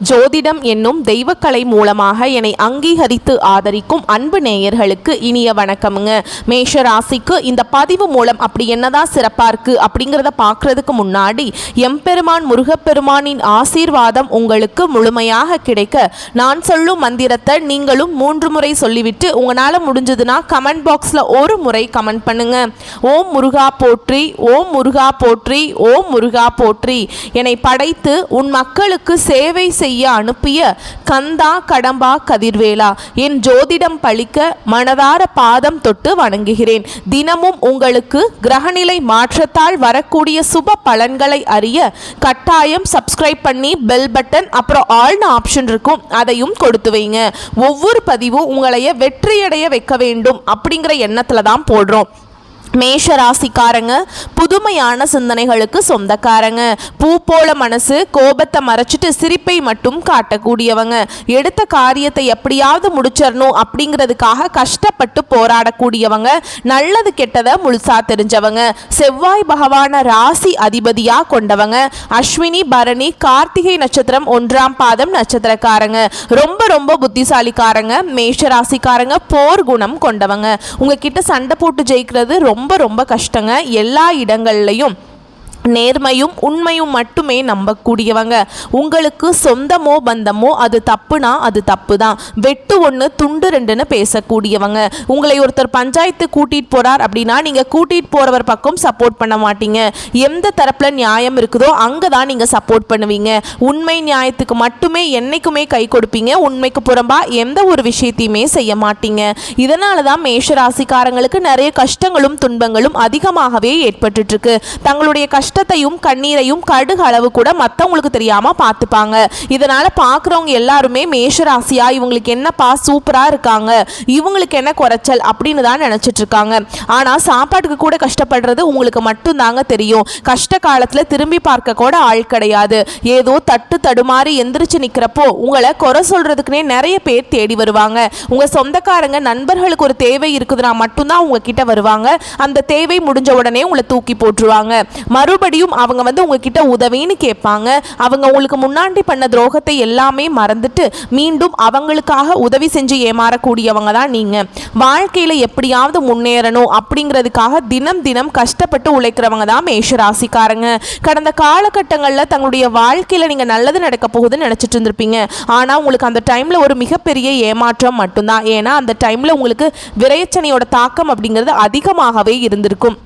ஜோதிடம் என்னும் தெய்வக்கலை மூலமாக என்னை அங்கீகரித்து ஆதரிக்கும் அன்பு நேயர்களுக்கு இனிய வணக்கமுங்க. மேஷ ராசிக்கு இந்த பதிவு மூலம் அப்படி என்னதான் சிறப்பாக இருக்குது அப்படிங்கிறத பார்க்குறதுக்கு முன்னாடி எம்பெருமான் முருகப்பெருமானின் ஆசீர்வாதம் உங்களுக்கு முழுமையாக கிடைக்க நான் சொல்லும் மந்திரத்தை நீங்களும் 3 முறை சொல்லிவிட்டு உங்களால் முடிஞ்சதுன்னா கமெண்ட் பாக்ஸில் ஒரு முறை கமெண்ட் பண்ணுங்க. ஓம் முருகா போற்றி, ஓம் முருகா போற்றி, ஓம் முருகா போற்றி. என்னை படைத்து உன் மக்களுக்கு சேவை செய்ய அனுப்பிய கந்தா கடம்பா கதிர்வேலா, என் ஜோதிடம் பழிக்க மனதார பாதம் தொட்டு வணங்குகிறேன். தினமும் உங்களுக்கு கிரகநிலை மாற்றத்தால் வரக்கூடிய சுப பலன்களை அறிய கட்டாயம் சப்ஸ்கிரைப் பண்ணி பெல் பட்டன் அப்புறம் ஆல்னு ஆப்ஷன் இருக்கும், அதையும் கொடுத்து வைங்க. ஒவ்வொரு பதிவும் உங்களைய வெற்றியடைய வைக்க வேண்டும் அப்படிங்கிற எண்ணத்துல தான் போடுறோம். மேஷ ராசிக்காரங்க புதுமையான சிந்தனைகளுக்கு சொந்தக்காரங்க. பூ போல மனசு, கோபத்தை மறைச்சிட்டு சிரிப்பை மட்டும் காட்டக்கூடியவங்க. எடுத்த காரியத்தை எப்படியாவது முடிச்சிடணும் அப்படிங்கிறதுக்காக கஷ்டப்பட்டு போராடக்கூடியவங்க. நல்லது கெட்டதை முழுசா தெரிஞ்சவங்க. செவ்வாய் பகவான ராசி அதிபதியா கொண்டவங்க. அஸ்வினி பரணி கார்த்திகை நட்சத்திரம் 1ஆம் பாதம் நட்சத்திரக்காரங்க. ரொம்ப ரொம்ப புத்திசாலிக்காரங்க. மேஷ ராசிக்காரங்க போர் குணம் கொண்டவங்க. உங்ககிட்ட சண்டை போட்டு ஜெயிக்கிறது ரொம்ப ரொம்ப கஷ்டங்க. எல்லா இடங்கள்லையும் நேர்மையும் உண்மையும் மட்டுமே நம்பக்கூடியவங்க. உங்களுக்கு சொந்தமோ பந்தமோ அது தப்புனா அது தப்பு தான். வெட்டு 1 துண்டு 2ன்னு பேசக்கூடியவங்க. உங்களை ஒருத்தர் பஞ்சாயத்து கூட்டிகிட்டு போகிறார் அப்படின்னா நீங்கள் கூட்டிகிட்டு போகிறவர் பக்கம் சப்போர்ட் பண்ண மாட்டீங்க. எந்த தரப்பில் நியாயம் இருக்குதோ அங்கே தான் நீங்கள் சப்போர்ட் பண்ணுவீங்க. உண்மை நியாயத்துக்கு மட்டுமே என்றைக்குமே கை கொடுப்பீங்க. உண்மைக்கு புறம்பாக எந்த ஒரு விஷயத்தையுமே செய்ய மாட்டீங்க. இதனால தான் மேஷராசிக்காரங்களுக்கு நிறைய கஷ்டங்களும் துன்பங்களும் அதிகமாகவே ஏற்பட்டுருக்கு. தங்களுடைய கஷ்டத்தையும் கண்ணீரையும் கடுகு அளவு கூட மற்றவங்களுக்கு தெரியாம பார்த்துப்பாங்க. இதனால பார்க்குறவங்க எல்லாருமே மேஷராசியா இவங்களுக்கு என்னப்பா சூப்பரா இருக்காங்க, இவங்களுக்கு என்ன குறைச்சல் அப்படின்னு தான் நினைச்சிட்டு இருக்காங்க. ஆனா சாப்பாட்டுக்கு கூட கஷ்டப்படுறது உங்களுக்கு மட்டும் தாங்க தெரியும். கஷ்ட காலத்துல திரும்பி பார்க்க கூட ஆள் கிடையாது. ஏதோ தட்டு தடுமாறி எந்திரிச்சு நிக்கிறப்போ உங்களை குறை சொல்றதுக்குனே நிறைய பேர் தேடி வருவாங்க. உங்க சொந்தக்காரங்க நண்பர்களுக்கு ஒரு தேவை இருக்குதுன்னா மட்டும்தான் உங்ககிட்ட வருவாங்க. அந்த தேவை முடிஞ்ச உடனே உங்களை தூக்கி போட்டுருவாங்க. மறுபடியும் அவங்க உங்ககிட்ட உதவின்னு கேட்பாங்க. அவங்க உங்களுக்கு முன்னாடி பண்ண துரோகத்தை எல்லாமே மறந்துட்டு மீண்டும் அவங்களுக்காக உதவி செஞ்சு ஏமாறக்கூடியவங்க தான் நீங்க. வாழ்க்கையில எப்படியாவது முன்னேறணும் அப்படிங்கிறதுக்காக தினம் தினம் கஷ்டப்பட்டு உழைக்கிறவங்க தான் மேஷராசிக்காரங்க. கடந்த காலகட்டங்களில் தங்களுடைய வாழ்க்கையில நீங்க நல்லது நடக்க போகுதுன்னு நினைச்சிட்டு இருந்திருப்பீங்க. ஆனா உங்களுக்கு அந்த டைம்ல ஒரு மிகப்பெரிய ஏமாற்றம் மட்டும்தான். ஏன்னா அந்த டைம்ல உங்களுக்கு விரைச்சனையோட தாக்கம் அப்படிங்கிறது அதிகமாகவே இருந்திருக்கும்.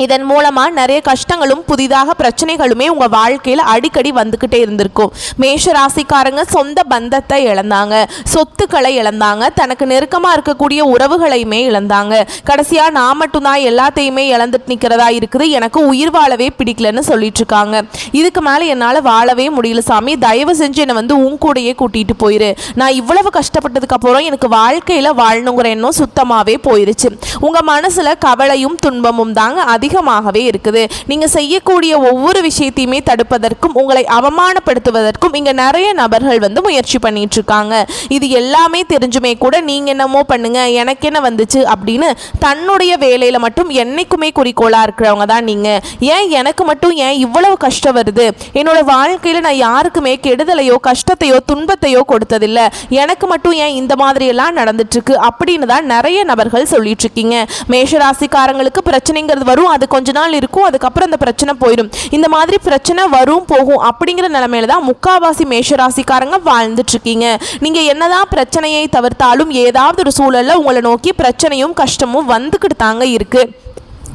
இதன் மூலமாக நிறைய கஷ்டங்களும் புதிதாக பிரச்சனைகளுமே உங்கள் வாழ்க்கையில் அடிக்கடி வந்துக்கிட்டே இருந்திருக்கும். மேஷ ராசிக்காரங்க சொந்த பந்தத்தை இழந்தாங்க, சொத்துக்களை இழந்தாங்க, தனக்கு நெருக்கமாக இருக்கக்கூடிய உறவுகளையுமே இழந்தாங்க. கடைசியாக நான் மட்டும்தான் எல்லாத்தையுமே இழந்துட்டு நிற்கிறதா இருக்குது, எனக்கு உயிர் வாழவே பிடிக்கலன்னு சொல்லிட்டு இருக்காங்க. இதுக்கு மேலே என்னால் வாழவே முடியல சாமி, தயவு செஞ்சு என்னை உன் கூடையே கூட்டிகிட்டு போயிரு. நான் இவ்வளவு கஷ்டப்பட்டதுக்கு அப்புறம் எனக்கு வாழ்க்கையில் வாழணுங்கிற எண்ணம் சுத்தமாகவே போயிருச்சு. உங்கள் மனசில் கவலையும் துன்பமும் தாங்க அதிகமாகவே இருக்குது. நீங்க செய்யக்கூடிய ஒவ்வொரு விஷயத்தையுமே தடுப்பதற்கும் உங்களை அவமானப்படுத்துவதற்கும் இங்க நிறைய நபர்கள் முயற்சி பண்ணிட்டு இருக்காங்க. இது எல்லாமே தெரிஞ்சுமே கூட நீங்க என்னமோ பண்ணுங்க எனக்கு என்ன வந்துச்சு அப்படின்னு தன்னுடைய வேலையில மட்டும் என்னைக்குமே குறிக்கோளா இருக்கிறவங்க தான் நீங்க. ஏன் எனக்கு மட்டும் ஏன் இவ்வளவு கஷ்டம் வருது, என்னோட வாழ்க்கையில நான் யாருக்குமே கெடுதலையோ கஷ்டத்தையோ துன்பத்தையோ கொடுத்ததில்லை, எனக்கு மட்டும் ஏன் இந்த மாதிரி எல்லாம் நடந்துட்டு இருக்கு அப்படின்னு தான் நிறைய நபர்கள் சொல்லிட்டு இருக்கீங்க. மேஷராசிக்காரங்களுக்கு பிரச்சனைங்கிறது வரும், அது கொஞ்ச நாள் இருக்கும், அதுக்கப்புறம் அந்த பிரச்சனை போயிடும். இந்த மாதிரி பிரச்சனை வரும் போகும் அப்படிங்கிற நிலைமையில தான் முக்காவாசி மேஷராசிக்காரங்க வாழ்ந்துட்டு இருக்கீங்க. நீங்க என்னதான் பிரச்சனையை தவிர்த்தாலும் ஏதாவது ஒரு சூழல்ல உங்களை நோக்கி பிரச்சனையும் கஷ்டமும் வந்துக்கிட்டு தாங்க இருக்கு.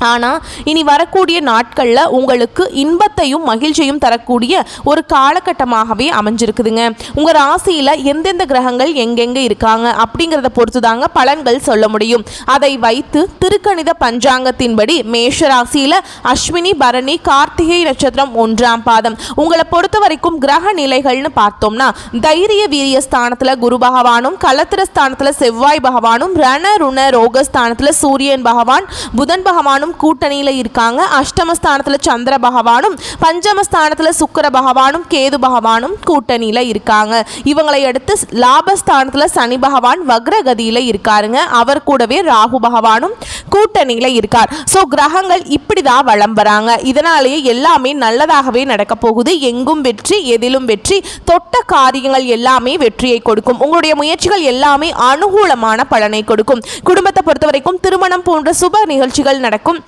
ஆனால் இனி வரக்கூடிய நாட்களில் உங்களுக்கு இன்பத்தையும் மகிழ்ச்சியும் தரக்கூடிய ஒரு காலகட்டமாகவே அமைஞ்சிருக்குதுங்க. உங்கள் ராசியில் எந்தெந்த கிரகங்கள் எங்கெங்கே இருக்காங்க அப்படிங்கிறத பொறுத்து தாங்க பலன்கள் சொல்ல முடியும். அதை வைத்து திருக்கணித பஞ்சாங்கத்தின்படி மேஷ ராசியில் அஸ்வினி பரணி கார்த்திகை நட்சத்திரம் 1ஆம் பாதம் உங்களை பொறுத்த வரைக்கும் கிரக நிலைகள்னு பார்த்தோம்னா தைரிய வீரிய ஸ்தானத்தில் குரு பகவானும், கலத்திர ஸ்தானத்தில் செவ்வாய் பகவானும், ரண ருண ரோக ஸ்தானத்தில் சூரியன் பகவான், புதன் பகவானும் பகவானும் கூட்டணியில் இருக்காங்க. அஷ்டமஸ்தானத்தில் சந்திர பகவானும் பஞ்சமஸ்தானத்தில் சுக்கிர பகவானும் கேது பகவானும் கூட்டணியில் இருக்காங்க. இவங்களை அடுத்து லாபஸ்தானத்தில் சனி பகவான் வக்ரகதியில் இருக்காருங்க. அவர் கூடவே ராகு பகவானும் கூட்டணியில் இருக்கார். ஸோ கிரகங்கள் இப்படி தான் வளம் வராங்க. இதனாலேயே எல்லாமே நல்லதாகவே நடக்க போகுது. எங்கும் வெற்றி, எதிலும் வெற்றி, தொட்ட காரியங்கள் எல்லாமே வெற்றியை கொடுக்கும். உங்களுடைய முயற்சிகள் எல்லாமே அனுகூலமான பலனை கொடுக்கும். குடும்பத்தை பொறுத்த வரைக்கும் திருமணம் போன்ற சுப நிகழ்ச்சிகள் நடக்கும்.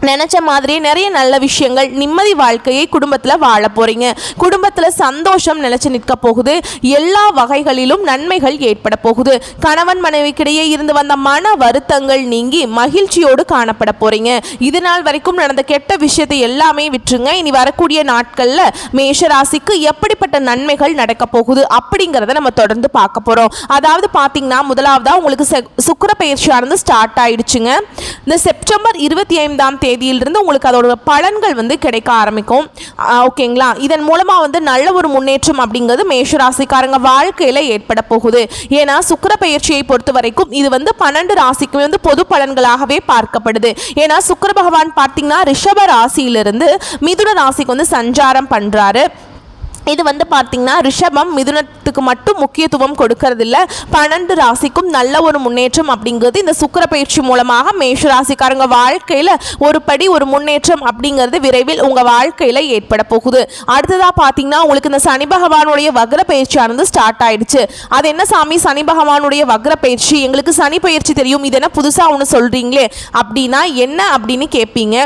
நினச்ச மாதிரி நிறைய நல்ல விஷயங்கள், நிம்மதி வாழ்க்கையை குடும்பத்தில் வாழ போகிறீங்க. குடும்பத்தில் சந்தோஷம் நிலைச்சு நிற்க போகுது. எல்லா வகைகளிலும் நன்மைகள் ஏற்பட போகுது. கணவன் மனைவிக்கிடையே இருந்து வந்த மன வருத்தங்கள் நீங்கி மகிழ்ச்சியோடு காணப்பட போகிறீங்க. இது நாள் வரைக்கும் நடந்த கெட்ட விஷயத்தை எல்லாமே விட்டுருங்க. இனி வரக்கூடிய நாட்களில் மேஷராசிக்கு எப்படிப்பட்ட நன்மைகள் நடக்க போகுது அப்படிங்கிறத நம்ம தொடர்ந்து பார்க்க போகிறோம். அதாவது பார்த்தீங்கன்னா, முதலாவதாக உங்களுக்கு சுக்கிர பயிற்சியானது ஸ்டார்ட் ஆயிடுச்சுங்க. இந்த செப்டம்பர் 25ஆம் தேதியிலிருந்து உங்களுக்கு அதோட பலன்கள் வந்து கிடைக்க ஆரம்பிக்கும். ஓகேங்களா? இதன் மூலமாக வந்து நல்ல ஒரு முன்னேற்றம் அப்படிங்கிறது மேஷராசிக்காரங்க வாழ்க்கையில் ஏற்பட போகுது. ஏன்னா சுக்கிர பயிற்சியை பொறுத்த வரைக்கும் இது வந்து 12 ராசிக்குமே வந்து பொது பலன்களாகவே பார்க்கப்படுது. ஏன்னா சுக்கிர பகவான் பார்த்தீங்கன்னா ரிஷப ராசியிலிருந்து மிதுன ராசிக்கு வந்து சஞ்சாரம் பண்ணுறாரு. இது வந்து பார்த்திங்கன்னா ரிஷபம் மிதுனத்துக்கு மட்டும் முக்கியத்துவம் கொடுக்கறதில்ல, 12 ராசிக்கும் நல்ல ஒரு முன்னேற்றம் அப்படிங்கிறது இந்த சுக்கிர பயிற்சி மூலமாக மேஷராசிக்காரங்க வாழ்க்கையில் ஒரு படி ஒரு முன்னேற்றம் அப்படிங்கிறது விரைவில் உங்கள் வாழ்க்கையில் ஏற்பட போகுது. அடுத்ததாக பார்த்தீங்கன்னா உங்களுக்கு இந்த சனி பகவானுடைய வக்ர பயிற்சியானது ஸ்டார்ட் ஆயிடுச்சு. அது என்ன சாமி சனி பகவானுடைய வக்ர பயிற்சி, எங்களுக்கு சனி பயிற்சி தெரியும், இது என்ன புதுசாக ஒன்று சொல்கிறீங்களே அப்படின்னா என்ன அப்படின்னு கேட்பீங்க.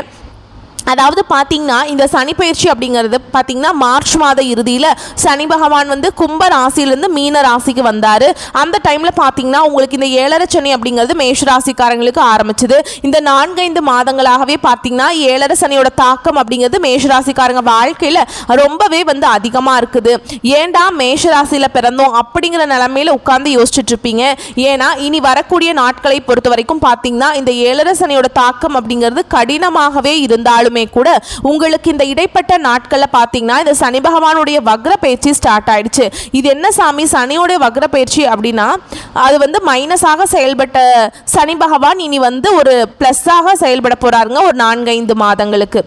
அதாவது பார்த்தீங்கன்னா இந்த சனி பயிற்சி அப்படிங்கிறது பார்த்தீங்கன்னா மார்ச் மாத இறுதியில் சனி பகவான் வந்து கும்ப ராசியிலேருந்து மீன ராசிக்கு வந்தார். அந்த டைமில் பார்த்தீங்கன்னா உங்களுக்கு இந்த 7.5 சனி அப்படிங்கிறது மேஷ ராசிக்காரங்களுக்கு ஆரம்பிச்சது. இந்த 4-5 மாதங்களாகவே பார்த்தீங்கன்னா 7.5 சனியோட தாக்கம் அப்படிங்கிறது மேஷராசிக்காரங்க வாழ்க்கையில் ரொம்பவே வந்து அதிகமாக இருக்குது. ஏண்டா மேஷராசியில் பிறந்தோம் அப்படிங்கிற நிலைமையில் உட்கார்ந்து யோசிச்சுட்டு இருப்பீங்க. ஏன்னா இனி வரக்கூடிய நாட்களை பொறுத்த வரைக்கும் பார்த்தீங்கன்னா இந்த 7.5 சனியோட தாக்கம் அப்படிங்கிறது கடினமாகவே இருந்தாலுமே கூட உங்களுக்கு இந்த இடைப்பட்ட நாட்களில் பார்த்தீங்கன்னா இந்த சனி பகவானுடைய வக்ர பயிற்சி ஸ்டார்ட் ஆயிடுச்சு. இது என்ன சாமி சனியோடைய வக்ர பயிற்சி அப்படின்னா அது வந்து மைனஸாக செயல்பட்ட சனி பகவான் இனி வந்து ஒரு ப்ளஸ்ஸாக செயல்பட போறாருங்க ஒரு 4-5 மாதங்களுக்கு.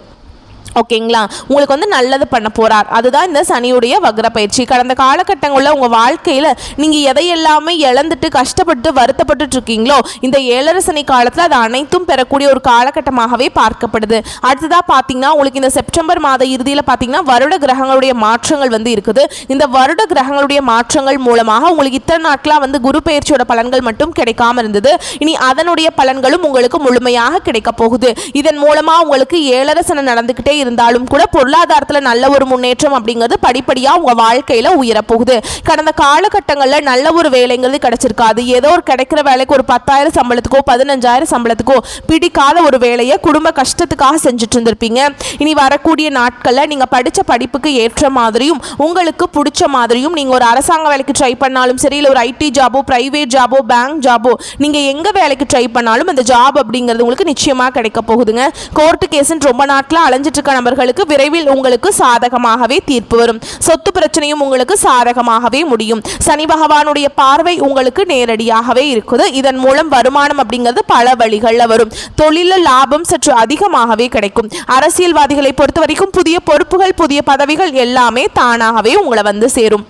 ஓகேங்களா? உங்களுக்கு வந்து நல்லது பண்ண போகிறார். அதுதான் இந்த சனியுடைய வக்ர பயிற்சி. கடந்த காலகட்டங்களில் உங்கள் வாழ்க்கையில் நீங்கள் எதையெல்லாமே இழந்துட்டு கஷ்டப்பட்டு வருத்தப்பட்டு இருக்கீங்களோ இந்த 7.5 சனி காலத்தில் அது அனைத்தும் பெறக்கூடிய ஒரு காலகட்டமாகவே பார்க்கப்படுது. அடுத்ததாக பார்த்தீங்கன்னா உங்களுக்கு இந்த செப்டம்பர் மாத இறுதியில் பார்த்தீங்கன்னா வருட கிரகங்களுடைய மாற்றங்கள் வந்து இருக்குது. இந்த வருட கிரகங்களுடைய மாற்றங்கள் மூலமாக உங்களுக்கு இத்தனை நாட்களாக வந்து குரு பயிற்சியோட பலன்கள் மட்டும் கிடைக்காம இருந்தது. இனி அதனுடைய பலன்களும் உங்களுக்கு முழுமையாக கிடைக்க போகுது. இதன் மூலமாக உங்களுக்கு 7.5 சனி நடந்துக்கிட்டே இருந்தாலும் கூட பொருளாதாரத்தில் நல்ல ஒரு முன்னேற்றம் அப்படிங்கிறது படிப்படியாக உங்கள் வாழ்க்கையில் உயரப்போகுது. கடந்த காலகட்டங்களில் நல்ல ஒரு வேலைங்கிறது கிடைச்சிருக்காது. ஏதோ ஒரு கிடைக்கிற வேலைக்கு ஒரு 10,000 சம்பளத்துக்கோ 15,000 சம்பளத்துக்கோ பிடிக்காத ஒரு வேலையை குடும்ப கஷ்டத்துக்காக செஞ்சுட்டு இருந்திருப்பீங்க. இனி வரக்கூடிய நாட்களில் நீங்கள் படித்த படிப்புக்கு ஏற்ற மாதிரியும் உங்களுக்கு பிடிச்ச மாதிரியும் நீங்கள் ஒரு அரசாங்க வேலைக்கு ட்ரை பண்ணாலும் சரி, இல்லை ஒரு ஐடி ஜாபோ ப்ரைவேட் ஜாபோ பேங்க் ஜாபோ நீங்கள் எங்கே வேலைக்கு ட்ரை பண்ணாலும் அந்த ஜாப் அப்படிங்கிறது உங்களுக்கு நிச்சயமாக கிடைக்க போகுதுங்க. கோர்ட்டு கேஸுன்னு ரொம்ப நாட்களாக அலைஞ்சிட்டு இருக்க நபர்களுக்கு விரைவில் உங்களுக்கு சாதகமாகவே தீர்ப்பு வரும். சொத்து பிரச்சனையும் உங்களுக்கு சாதகமாகவே முடியும். சனி பகவானுடைய பார்வை உங்களுக்கு நேரடியாகவே இருக்குது. இதன் மூலம் வருமானம் அப்படிங்கிறது பல வழிகளில் வரும். தொழிலில் லாபம் சற்று அதிகமாகவே கிடைக்கும். அரசியல்வாதிகளை பொறுத்த வரைக்கும் புதிய பொறுப்புகள் புதிய பதவிகள் எல்லாமே தானாகவே உங்களை வந்து சேரும்.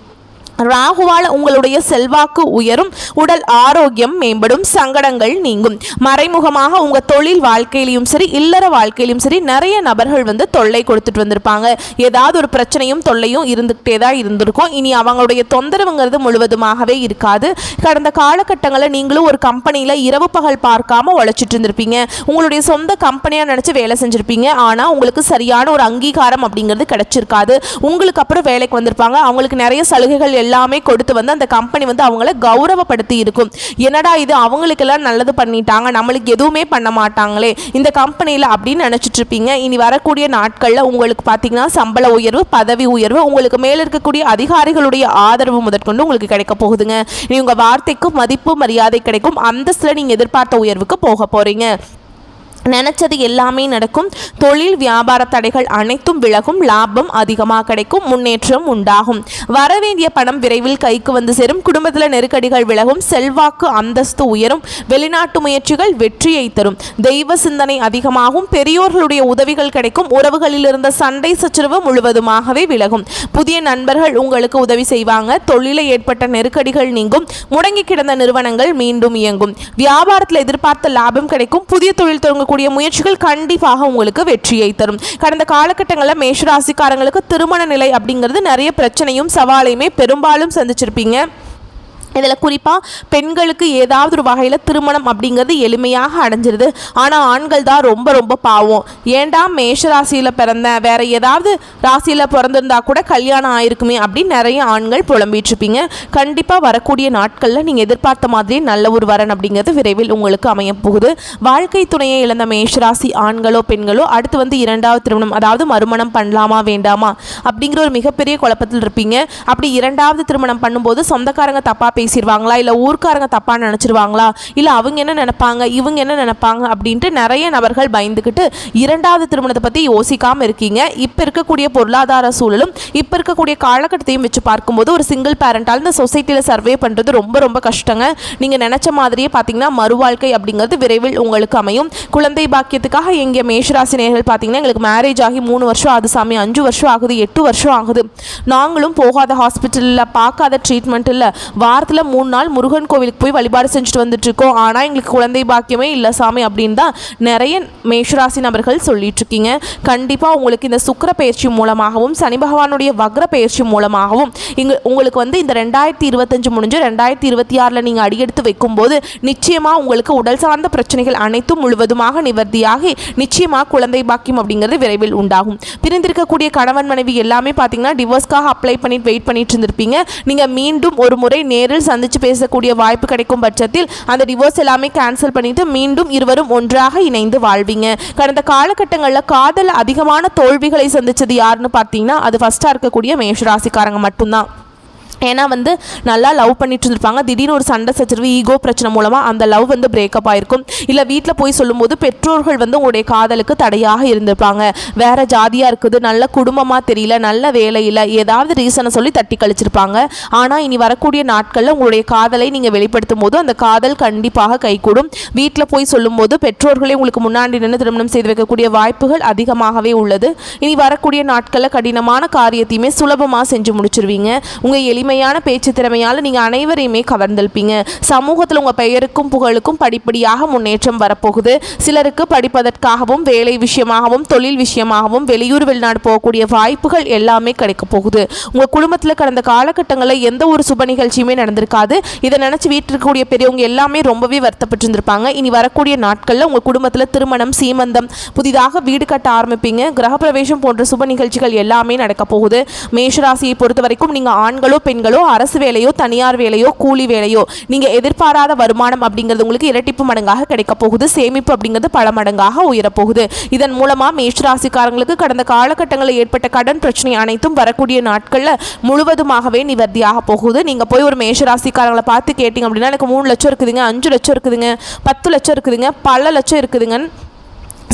ராகுவால் உங்களுடைய செல்வாக்கு உயரும், உடல் ஆரோக்கியம் மேம்படும், சங்கடங்கள் நீங்கும். மறைமுகமாக உங்கள் தொழில் வாழ்க்கையிலையும் சரி இல்லற வாழ்க்கையிலும் சரி நிறைய நபர்கள் வந்து தொல்லை கொடுத்துட்டு வந்திருப்பாங்க. ஏதாவது ஒரு பிரச்சனையும் தொல்லையும் இருந்துகிட்டே தான் இருந்திருக்கும். இனி அவங்களுடைய தொந்தரவுங்கிறது முழுவதுமாகவே இருக்காது. கடந்த காலகட்டங்களில் நீங்களும் ஒரு கம்பெனியில் இரவு பகல் பார்க்காம உழைச்சிட்டு இருந்திருப்பீங்க. உங்களுடைய சொந்த கம்பெனியாக நினச்சி வேலை செஞ்சுருப்பீங்க. ஆனால் உங்களுக்கு சரியான ஒரு அங்கீகாரம் அப்படிங்கிறது கிடைச்சிருக்காது. உங்களுக்கு அப்புறம் வேலைக்கு வந்திருப்பாங்க. அவங்களுக்கு நிறைய சலுகைகள் எல்லாமே கொடுத்து வந்து அந்த கம்பெனி வந்து அவங்கள கௌரவப்படுத்தி இருக்கும். என்னடா இது அவங்களுக்கெல்லாம் நல்லது பண்ணிட்டாங்க, நம்மளுக்கு எதுவுமே பண்ண மாட்டாங்களே இந்த கம்பெனியில் அப்படின்னு நினச்சிட்டு இருப்பீங்க. இனி வரக்கூடிய நாட்களில் உங்களுக்கு பார்த்தீங்கன்னா சம்பள உயர்வு பதவி உயர்வு உங்களுக்கு மேலே இருக்கக்கூடிய அதிகாரிகளுடைய ஆதரவு முதற்கொண்டு உங்களுக்கு கிடைக்க போகுதுங்க. இனி உங்கள் வார்த்தைக்கு மதிப்பு மரியாதை கிடைக்கும். அந்தஸ்தில் நீங்கள் எதிர்பார்த்த உயர்வுக்கு போக போகிறீங்க. நினச்சது எல்லாமே நடக்கும். தொழில் வியாபார தடைகள் அனைத்தும் விலகும். லாபம் அதிகமாக கிடைக்கும். முன்னேற்றம் உண்டாகும். வரவேண்டிய பணம் விரைவில் கைக்கு வந்து சேரும். குடும்பத்தில் நெருக்கடிகள் விலகும். செல்வாக்கு அந்தஸ்து உயரும். வெளிநாட்டு முயற்சிகள் வெற்றியை தரும். தெய்வ சிந்தனை அதிகமாகும். பெரியோர்களுடைய உதவிகள் கிடைக்கும். உறவுகளில் இருந்த சண்டை சச்சரவு முழுவதுமாகவே விலகும். புதிய நண்பர்கள் உங்களுக்கு உதவி செய்வாங்க. தொழிலில் ஏற்பட்ட நெருக்கடிகள் நீங்கும். முடங்கி கிடந்த நிறுவனங்கள் மீண்டும் இயங்கும். வியாபாரத்தில் எதிர்பார்த்த லாபம் கிடைக்கும். புதிய தொழில் தொடங்க முயற்சிகள் கண்டிப்பாக உங்களுக்கு வெற்றியை தரும். கடந்த காலகட்டங்களில் மேஷராசிக்காரங்களுக்கு திருமண நிலை அப்படிங்கிறது நிறைய பிரச்சனையும் சவாலையுமே பெரும்பாலும் சந்திச்சிருப்பீங்க. இதில் குறிப்பாக பெண்களுக்கு ஏதாவது ஒரு வகையில் திருமணம் அப்படிங்கிறது எளிமையாக அடைஞ்சிருது. ஆனால் ஆண்கள் தான் ரொம்ப ரொம்ப பாவம். ஏண்டா மேஷ ராசியில் பிறந்த வேற ஏதாவது ராசியில் பிறந்திருந்தா கூட கல்யாணம் ஆயிருக்குமே அப்படின்னு நிறைய ஆண்கள் புலம்பிகிட்ருப்பீங்க. கண்டிப்பாக வரக்கூடிய நாட்களில் நீங்கள் எதிர்பார்த்த மாதிரி நல்ல ஒரு வரன் அப்படிங்கிறது விரைவில் உங்களுக்கு அமைய போகுது. வாழ்க்கை துணையை இழந்த மேஷராசி ஆண்களோ பெண்களோ அடுத்து இரண்டாவது திருமணம் அதாவது மறுமணம் பண்ணலாமா வேண்டாமா அப்படிங்கிற ஒரு மிகப்பெரிய குழப்பத்தில் இருப்பீங்க. அப்படி இரண்டாவது திருமணம் பண்ணும்போது சொந்தக்காரங்க தப்பாக பேசிடுவாங்களா, இல்லை ஊர்க்காரங்க தப்பாக நினச்சிருவாங்களா, இல்லை அவங்க என்ன நினைப்பாங்க இவங்க என்ன நினைப்பாங்க அப்படின்ட்டு நிறைய நபர்கள் பயந்துக்கிட்டு இரண்டாவது திருமணத்தை பற்றி யோசிக்காமல் இருக்கீங்க. இப்போ இருக்கக்கூடிய பொருளாதார சூழலும் இப்போ இருக்கக்கூடிய காலகட்டத்தையும் வச்சு பார்க்கும்போது ஒரு சிங்கிள் பேரண்டால் இந்த சொசைட்டியில் சர்வே பண்ணுறது ரொம்ப ரொம்ப கஷ்டங்க. நீங்கள் நினச்ச மாதிரியே பார்த்தீங்கன்னா மறுவாழ்க்கை அப்படிங்கிறது விரைவில் உங்களுக்கு அமையும். குழந்தை பாக்கியத்துக்காக எங்கள் மேஷராசி நேயர்கள் பார்த்தீங்கன்னா எங்களுக்கு மேரேஜ் ஆகி 3 வருஷம் ஆகுது சாமி, 5 வருஷம் ஆகுது, 8 வருஷம் ஆகுது, நாங்களும் போகாத ஹாஸ்பிட்டலில் பார்க்காத ட்ரீட்மெண்ட் இல்லை, வாரத்தில் 3 நாள் முருகன் கோவிலுக்கு போய் வழிபாடு செஞ்சுட்டு வந்துட்டு இருக்கோம், ஆனால் எங்களுக்கு குழந்தை பாக்கியமே இல்லை சாமி அப்படின்னு தான் நிறைய மேஷராசி நபர்கள் சொல்லிட்டு இருக்கீங்க. கண்டிப்பாக உங்களுக்கு இந்த சுக்கிர பயிற்சி மூலமாகவும் சனி பகவானுடைய வக்ர பயிற்சி மூலமாகவும் உங்களுக்கு இந்த 2025 முடிஞ்சு 2026 நீங்கள் அடியெடுத்து வைக்கும்போது நிச்சயமாக உங்களுக்கு உடல் சார்ந்த பிரச்சனைகள் அனைத்தும் முழுவதுமாக நிவர்த்தியாகி நிச்சயமாக குழந்தை பாக்கியம் அப்படிங்கிறது விரைவில் உண்டாகும். பிரிந்திருக்கக்கூடிய கணவன் மனைவி எல்லாமே பார்த்தீங்கன்னா டிவோர்ஸ்க்காக அப்ளை பண்ணிட்டு வெயிட் பண்ணிட்டு இருந்திருப்பீங்க. நீங்கள் மீண்டும் ஒரு முறை நேரில் சந்திச்சு பேசக்கூடிய வாய்ப்பு கிடைக்கும் பட்சத்தில் அந்த டிவோர்ஸ் எல்லாமே கேன்சல் பண்ணிட்டு மீண்டும் இருவரும் ஒன்றாக இணைந்து வாழ்வீங்க. கடந்த காலகட்டங்களில் காதல் அதிகமான தோல்விகளை சந்திச்சது யாருன்னு பார்த்தீங்கன்னா அது ஃபர்ஸ்டா இருக்கக்கூடிய மேஷராசிக்காரங்க மட்டும்தான். ஏன்னா நல்லா லவ் பண்ணிட்டு இருந்திருப்பாங்க. திடீர்னு ஒரு சண்டை சச்சரவு ஈகோ பிரச்சனை மூலமாக அந்த லவ் பிரேக்கப் ஆயிருக்கும். இல்லை வீட்டில் போய் சொல்லும்போது பெற்றோர்கள் உங்களுடைய காதலுக்கு தடையாக இருந்திருப்பாங்க. வேற ஜாதியாக இருக்குது, நல்ல குடும்பமாக தெரியல, நல்ல வேலையில் ஏதாவது ரீசனை சொல்லி தட்டி கழிச்சிருப்பாங்க. ஆனால் இனி வரக்கூடிய நாட்களில் உங்களுடைய காதலை நீங்கள் வெளிப்படுத்தும் போது அந்த காதல் கண்டிப்பாக கைகூடும். வீட்டில் போய் சொல்லும்போது பெற்றோர்களே உங்களுக்கு முன்னாடி நின்று திருமணம் செய்து வைக்கக்கூடிய வாய்ப்புகள் அதிகமாகவே உள்ளது. இனி வரக்கூடிய நாட்களில் கடினமான காரியத்தையுமே சுலபமாக செஞ்சு முடிச்சிருவீங்க. உங்கள் எளிமையான பேச்சு திறமையால் நீங்கள் அனைவரையுமே கவர்ந்திருப்பீங்க. சமூகத்தில் உங்கள் பெயருக்கும் புகழுக்கும் படிப்படியாக முன்னேற்றம் வரப்போகுது. சிலருக்கு படிப்பதற்காகவும் வேலை விஷயமாகவும் தொழில் விஷயமாகவும் வெளியூர் வெளிநாடு போகக்கூடிய வாய்ப்புகள் எல்லாமே கிடைக்க போகுது. உங்கள் குடும்பத்தில் கடந்த காலகட்டங்களில் எந்த ஒரு சுப நிகழ்ச்சியுமே நடந்திருக்காது. இதை நினச்சி வீட்டில் இருக்கக்கூடிய பெரியவங்க எல்லாமே ரொம்பவே வருத்தப்பட்டு இருந்திருப்பாங்க. இனி வரக்கூடிய நாட்களில் உங்கள் குடும்பத்தில் திருமணம், சீமந்தம், புதிதாக வீடு கட்ட ஆரம்பிப்பீங்க. கிரகப்பிரவேசம் போன்ற சுப நிகழ்ச்சிகள் எல்லாமே நடக்க போகுது. மேஷராசியை பொறுத்த வரைக்கும் நீங்கள் ஆண்களோ பெண்களோ அரசு வேலையோ தனியார் வேலையோ கூலி வேலையோ நீங்கள் எதிர்பாராத வருமானம் அப்படிங்கிறது உங்களுக்கு இரட்டிப்பு மடங்காக கிடைக்க போகுது. சேமிப்பு அப்படிங்கிறது பல மடங்காக உயரப்போகுது. இதன் மூலமாக மேஷராசிக்காரங்களுக்கு கடந்த காலகட்டங்களில் ஏற்பட்ட கடன் பிரச்சனை அனைத்தும் வரக்கூடிய நாட்களில் முழுவதுமாகவே நிவர்த்தியாக போகுது. நீங்கள் போய் ஒரு மேஷராசிக்காரங்களை பார்த்து கேட்டிங்க அப்படின்னா எனக்கு 3 லட்சம் இருக்குதுங்க, 5 லட்சம் இருக்குதுங்க, 10 லட்சம் இருக்குதுங்க, பல லட்சம் இருக்குதுங்கன்னு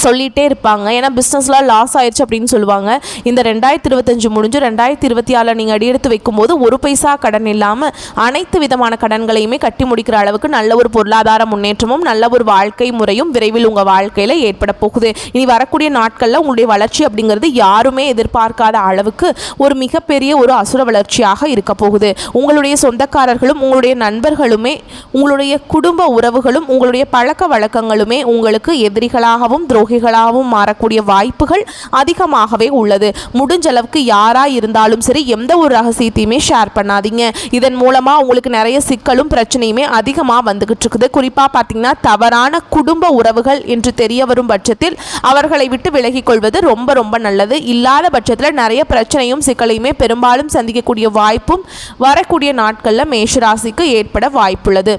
சொல்லிகிட்டே இருப்பாங்க. ஏன்னா பிஸ்னஸ்லாம் லாஸ் ஆயிடுச்சு அப்படின்னு சொல்லுவாங்க. இந்த 2025 முடிஞ்சு 2026 நீங்கள் அடியெடுத்து வைக்கும்போது ஒரு பைசா கடன் இல்லாமல் அனைத்து விதமான கடன்களையுமே கட்டி முடிக்கிற அளவுக்கு நல்ல ஒரு பொருளாதார முன்னேற்றமும் நல்ல ஒரு வாழ்க்கை முறையும் விரைவில் உங்கள் வாழ்க்கையில் ஏற்பட போகுது. இனி வரக்கூடிய நாட்களில் உங்களுடைய வளர்ச்சி அப்படிங்கிறது யாருமே எதிர்பார்க்காத அளவுக்கு ஒரு மிகப்பெரிய ஒரு அசுர வளர்ச்சியாக இருக்க போகுது. உங்களுடைய சொந்தக்காரர்களும் உங்களுடைய நண்பர்களுமே உங்களுடைய குடும்ப உறவுகளும் உங்களுடைய பழக்க வழக்கங்களுமே உங்களுக்கு எதிரிகளாகவும் துரோகிகளாகவும் மாறக்கூடிய வாய்ப்புகள் அதிகமாகவே உள்ளது. முடிஞ்ச அளவுக்கு யாராக இருந்தாலும் சரி எந்த ஒரு ரகசியத்தையுமே ஷேர் பண்ணாதீங்க. இதன் மூலமாக உங்களுக்கு நிறைய சிக்கலும் பிரச்சனையுமே அதிகமாக வந்துகிட்டு இருக்குது. குறிப்பாக பார்த்தீங்கன்னா தவறான குடும்ப உறவுகள் என்று தெரிய வரும் பட்சத்தில் அவர்களை விட்டு விலகிக் கொள்வது ரொம்ப ரொம்ப நல்லது. இல்லாத பட்சத்தில் நிறைய பிரச்சனையும் சிக்கலையுமே பெரும்பாலும் சந்திக்கக்கூடிய வாய்ப்பும் வரக்கூடிய நாட்களில் மேஷராசிக்கு ஏற்பட வாய்ப்புள்ளது.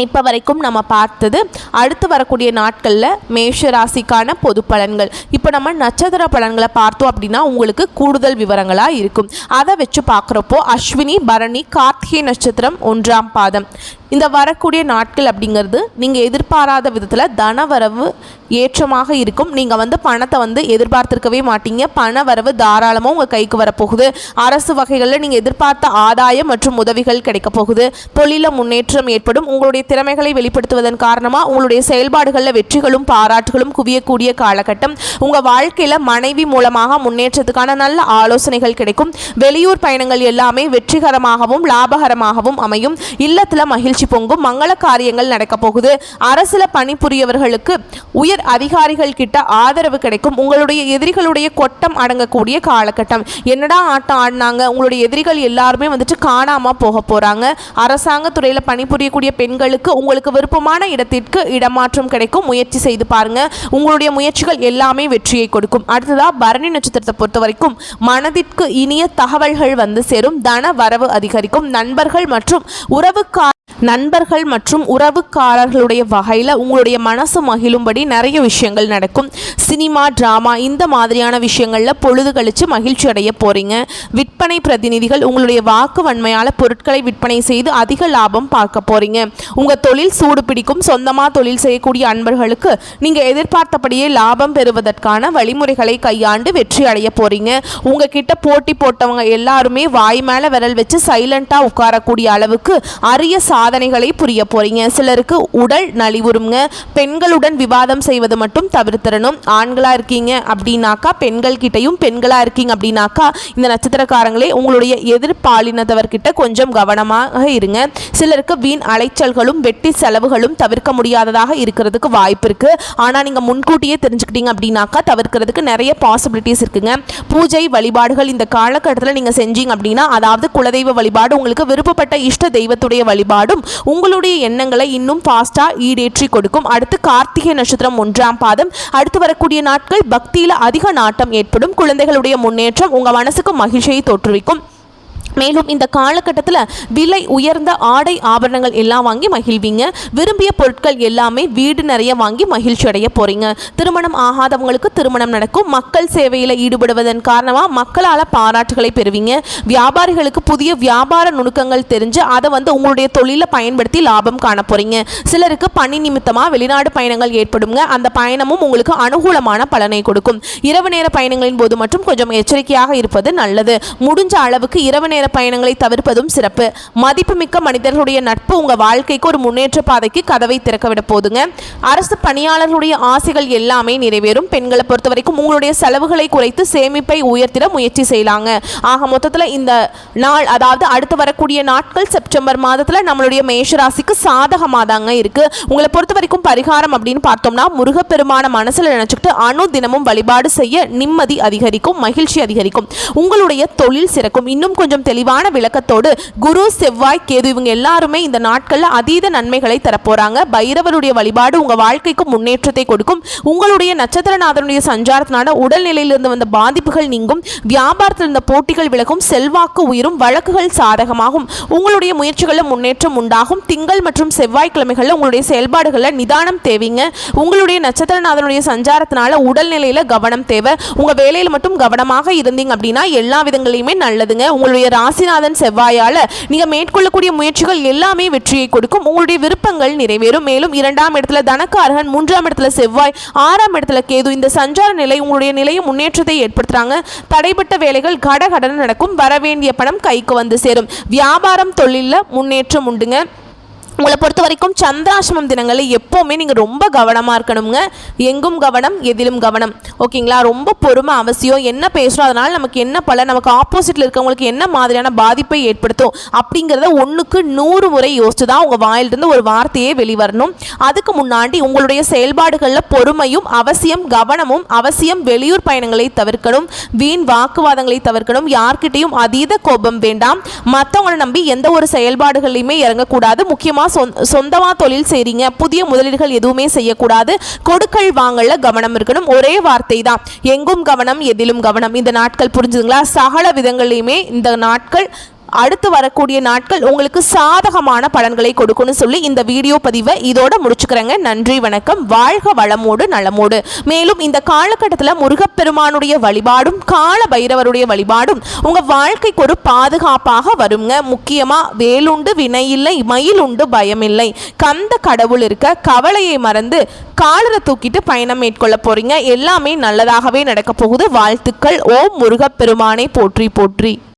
இப்போ வரைக்கும் நம்ம பார்த்தது. அடுத்து வரக்கூடிய நாட்களில் மேஷ ராசிக்கான பொது பலன்கள். இப்போ நம்ம நட்சத்திர பலன்களை பார்த்தோம் அப்படின்னா உங்களுக்கு கூடுதல் விவரங்களாக இருக்கும். அதை வச்சு பார்க்குறப்போ அஸ்வினி, பரணி, கார்த்திகை நட்சத்திரம் 1ஆம் பாதம், இந்த வரக்கூடிய நாட்கள் அப்படிங்கிறது நீங்கள் எதிர்பாராத விதத்தில் தனவரவு ஏற்றமாக இருக்கும். நீங்கள் பணத்தை எதிர்பார்த்திருக்கவே மாட்டீங்க. பண வரவு தாராளமாக உங்கள் கைக்கு வரப்போகுது. அரசு வகைகளில் நீங்கள் எதிர்பார்த்த ஆதாயம் மற்றும் உதவிகள் கிடைக்க போகுது. தொழில முன்னேற்றம் ஏற்படும். உங்களுடைய திறமைகளை வெளிப்படுத்துவதன் காரணமாக உங்களுடைய செயல்பாடுகளில் வெற்றிகளும் பாராட்டுகளும் குவியக்கூடிய காலகட்டம். உங்கள் வாழ்க்கையில் மனைவி மூலமாக முன்னேற்றத்துக்கான நல்ல ஆலோசனைகள் கிடைக்கும். வெளியூர் பயணங்கள் எல்லாமே வெற்றிகரமாகவும் லாபகரமாகவும் அமையும். இல்லத்தில் மகிழ்ச்சி பொங்கும். மங்கள காரியங்கள் நடக்க போகுது. அரசுல பணிபுரியவர்களுக்கு உயர் அதிகாரிகள் கிட்ட ஆதரவு கிடைக்கும். உங்களுடைய எதிரிகளுடைய கொட்டம் அடங்கக்கூடிய காலகட்டம். என்னடா ஆட்டம் ஆடினாங்க, உங்களுடைய எதிரிகள் எல்லாருமே காணாம போக போறாங்க. அரசாங்க துறையில பணிபுரியக்கூடிய பெண்களுக்கு உங்களுக்கு விருப்பமான இடத்திற்கு இடமாற்றம் கிடைக்கும். முயற்சி செய்து பாருங்க. உங்களுடைய முயற்சிகள் எல்லாமே வெற்றியை கொடுக்கும். அடுத்ததா பரணி நட்சத்திரத்தை பொறுத்த வரைக்கும் மனதிற்கு இனிய தகவல்கள் சேரும். தன வரவு அதிகரிக்கும். நண்பர்கள் மற்றும் உறவுக்காரர்களுடைய வகையில் உங்களுடைய மனசு மகிழும்படி நிறைய விஷயங்கள் நடக்கும். சினிமா, டிராமா இந்த மாதிரியான விஷயங்களில் பொழுது கழித்து மகிழ்ச்சி அடைய போகிறீங்க. விற்பனை பிரதிநிதிகள் உங்களுடைய வாக்கு வன்மையால் பொருட்களை விற்பனை செய்து அதிக லாபம் பார்க்க போகிறீங்க. உங்கள் தொழில் சூடு பிடிக்கும். சொந்தமாக தொழில் செய்யக்கூடிய அன்பர்களுக்கு நீங்கள் எதிர்பார்த்தபடியே லாபம் பெறுவதற்கான வழிமுறைகளை கையாண்டு வெற்றி அடைய போகிறீங்க. உங்ககிட்ட போட்டி போட்டவங்க எல்லாருமே வாய் மேலே விரல் வச்சு சைலண்ட்டாக உட்காரக்கூடிய அளவுக்கு அரிய சாதனைகளை புரிய போறீங்க. சிலருக்கு உடல் நலிவுறுங்க. பெண்களுடன் விவாதம் செய்வது மட்டும் தவிர்த்திடணும். ஆண்களா இருக்கீங்க அப்படின்னாக்கா பெண்கள் கிட்டையும், பெண்களா இருக்கீங்க அப்படின்னாக்கா இந்த நட்சத்திரக்காரங்களே உங்களுடைய எதிர்பாலினத்தவர்கிட்ட கொஞ்சம் கவனமாக இருங்க. சிலருக்கு வீண் அலைச்சல்களும் வெட்டி செலவுகளும் தவிர்க்க முடியாததாக இருக்கிறதுக்கு வாய்ப்பு இருக்கு. ஆனா நீங்க முன்கூட்டியே தெரிஞ்சுக்கிட்டீங்க அப்படின்னாக்கா தவிர்க்கிறதுக்கு நிறைய பாசிபிலிட்டிஸ் இருக்குங்க. பூஜை வழிபாடுகள் இந்த காலகட்டத்தில் நீங்க செஞ்சீங்க அப்படின்னா, அதாவது குலதெய்வ வழிபாடு, உங்களுக்கு விருப்பப்பட்ட இஷ்ட தெய்வத்துடைய வழிபாடும் உங்களுடைய எண்ணங்களை இன்னும் ஃபாஸ்டா ஈடேற்றி கொடுக்கும். அடுத்து கார்த்திகை நட்சத்திரம் 1ஆம் பாதம். அடுத்து வரக்கூடிய நாட்கள் பக்தியில அதிக நாட்டம் ஏற்படும். குழந்தைகளுடைய முன்னேற்றம் உங்க மனசுக்கு மகிழ்ச்சியை தோற்றுவிக்கும். மேலும் இந்த காலகட்டத்தில் விலை உயர்ந்த ஆடை ஆபரணங்கள் எல்லாம் வாங்கி மகிழ்வீங்க. விரும்பிய பொருட்கள் எல்லாமே வீடு நிறைய வாங்கி மகிழ்ச்சி அடைய போறீங்க. திருமணம் ஆகாதவங்களுக்கு திருமணம் நடக்கும். மக்கள் சேவையில் ஈடுபடுவதன் காரணமாக மக்களால் பாராட்டுகளை பெறுவீங்க. வியாபாரிகளுக்கு புதிய வியாபார நுணுக்கங்கள் தெரிஞ்சு அதை உங்களுடைய தொழிலை பயன்படுத்தி லாபம் காண போறீங்க. சிலருக்கு பணி நிமித்தமாக வெளிநாடு பயணங்கள் ஏற்படுங்க. அந்த பயணமும் உங்களுக்கு அனுகூலமான பலனை கொடுக்கும். இரவு நேர பயணங்களின் போது மட்டும் கொஞ்சம் எச்சரிக்கையாக இருப்பது நல்லது. முடிஞ்ச அளவுக்கு இரவு நேர பயணங்களை தவிர்ப்பதும் சிறப்பு. மதிப்புமிக்க மனிதர்களுடைய நட்பு உங்க வாழ்க்கைக்கு ஒரு முன்னேற்ற பாதைக்கு கதவை திறக்கவிட போதுங்க. அரசு பணியாளர்களுடைய ஆசைகள் எல்லாமே நிறைவேறும். பெண்களை பொறுத்த வரைக்கும் உங்களுடைய செலவுகளை குறைத்து சேமிப்பை உயர்த்திட முயற்சி செய்யலாங்க. ஆக மொத்தத்தில் இந்த நாள், அதாவது அடுத்து வரக்கூடிய நாட்கள் செப்டம்பர் மாதத்தில் நம்மளுடைய மேஷராசிக்கு சாதகமாக தாங்க இருக்கு. உங்களை பொறுத்த வரைக்கும் பரிகாரம் அப்படின்னு பார்த்தோம்னா, முருகப்பெருமான மனசுல நினைச்சுக்கிட்டு தினமும் வழிபாடு செய்ய நிம்மதி அதிகரிக்கும், மகிழ்ச்சி அதிகரிக்கும், உங்களுடைய தொழில் சிறக்கும். இன்னும் கொஞ்சம் தெளிவான விளக்கத்தோடு குரு, செவ்வாய், கேது இவங்க எல்லாருமே இந்த நாட்கள்ல அதீத நன்மைகளை தரப்போறாங்க. பைரவருடைய வழிபாடு உங்க வாழ்க்கைக்கு முன்னேற்றத்தை கொடுக்கும். உங்களுடைய நட்சத்திரநாதனுடைய சஞ்சாரத்தினால உடல்நிலையிலிருந்து வந்த பாதிப்புகள் நீங்கும். வியாபாரத்தில் இருந்த போட்டிகள் விலகும். செல்வாக்கு உயரும். வழக்குகள் சாதகமாகும். உங்களுடைய முயற்சிகளில் முன்னேற்றம் உண்டாகும். திங்கள் மற்றும் செவ்வாய்க்கிழமைகளில் உங்களுடைய செயல்பாடுகளில் நிதானம் தேவைங்க. உங்களுடைய நட்சத்திரநாதனுடைய சஞ்சாரத்தினால உடல்நிலையில கவனம் தேவை. உங்க வேலையில் மட்டும் கவனமாக இருந்தீங்க அப்படின்னா எல்லா விதங்களையுமே நல்லதுங்க. உங்களுடைய ராசிநாதன் செவ்வாயால நீங்க மேற்கொள்ளக்கூடிய முயற்சிகள் எல்லாமே வெற்றியை கொடுக்கும். உங்களுடைய விருப்பங்கள் நிறைவேறும். மேலும் 2ஆம் இடத்துல தனக்காரகன், 3ஆம் இடத்துல செவ்வாய், 6ஆம் இடத்துல கேது இந்த சஞ்சார நிலை உங்களுடைய நிலையை முன்னேற்றத்தை ஏற்படுத்துறாங்க. தடைப்பட்ட வேலைகள் கடகடன்னு நடக்கும். வரவேண்டிய பணம் கைக்கு சேரும். வியாபாரம், தொழிலில் முன்னேற்றம் உண்டுங்க. உங்களை பொறுத்த வரைக்கும் சந்திராசிரமம் தினங்களில் எப்போவுமே நீங்கள் ரொம்ப கவனமாக இருக்கணுங்க. எங்கும் கவனம், எதிலும் கவனம். ஓகேங்களா? ரொம்ப பொறுமை அவசியம். என்ன பேசுகிறோம், அதனால் நமக்கு என்ன பலன், நமக்கு ஆப்போசிட்டில் இருக்கவங்களுக்கு என்ன மாதிரியான பாதிப்பை ஏற்படுத்தும் அப்படிங்கிறத 1க்கு 100 முறை யோசிச்சு தான் உங்கள் வாயிலிருந்து ஒரு வார்த்தையே வெளிவரணும். அதுக்கு முன்னாடி உங்களுடைய செயல்பாடுகளில் பொறுமையும் அவசியம், கவனமும் அவசியம். வெளியூர் பயணங்களை தவிர்க்கணும். வீண் வாக்குவாதங்களை தவிர்க்கணும். யார்கிட்டையும் அதீத கோபம் வேண்டாம். மற்றவங்களை நம்பி எந்த ஒரு செயல்பாடுகளையுமே இறங்கக்கூடாது. முக்கியமாக சொந்தமா தொழில் செய்றீங்க, புதிய முதலீடுகள் எதுவுமே செய்யக்கூடாது. கொடுக்கல் வாங்கல கவனம் இருக்கணும். ஒரே வார்த்தை தான், எங்கும் கவனம், எதிலும் கவனம். இந்த நாட்கள் புரிஞ்சுதுங்களா? சகல விதங்களையுமே இந்த நாட்கள் அடுத்து வரக்கூடிய நாட்கள் உங்களுக்கு சாதகமான பலன்களை கொடுக்கும்னு சொல்லி இந்த வீடியோ பதிவை இதோட முடிச்சுக்கிறேங்க. நன்றி, வணக்கம். வாழ்க வளமோடு நலமோடு. மேலும் இந்த காலகட்டத்தில் முருகப்பெருமானுடைய வழிபாடும் கால பைரவருடைய வழிபாடும் உங்க வாழ்க்கைக்கு ஒரு பாதுகாப்பாக வருங்க. முக்கியமா வேலுண்டு வினையில்லை, மயிலுண்டு பயமில்லை, கந்த கடவுள் இருக்க கவலையை மறந்து காலரை தூக்கிட்டு பயணம் மேற்கொள்ள போறீங்க. எல்லாமே நல்லதாகவே நடக்க போகுது. வாழ்த்துக்கள். ஓம் முருகப்பெருமானை போற்றி போற்றி.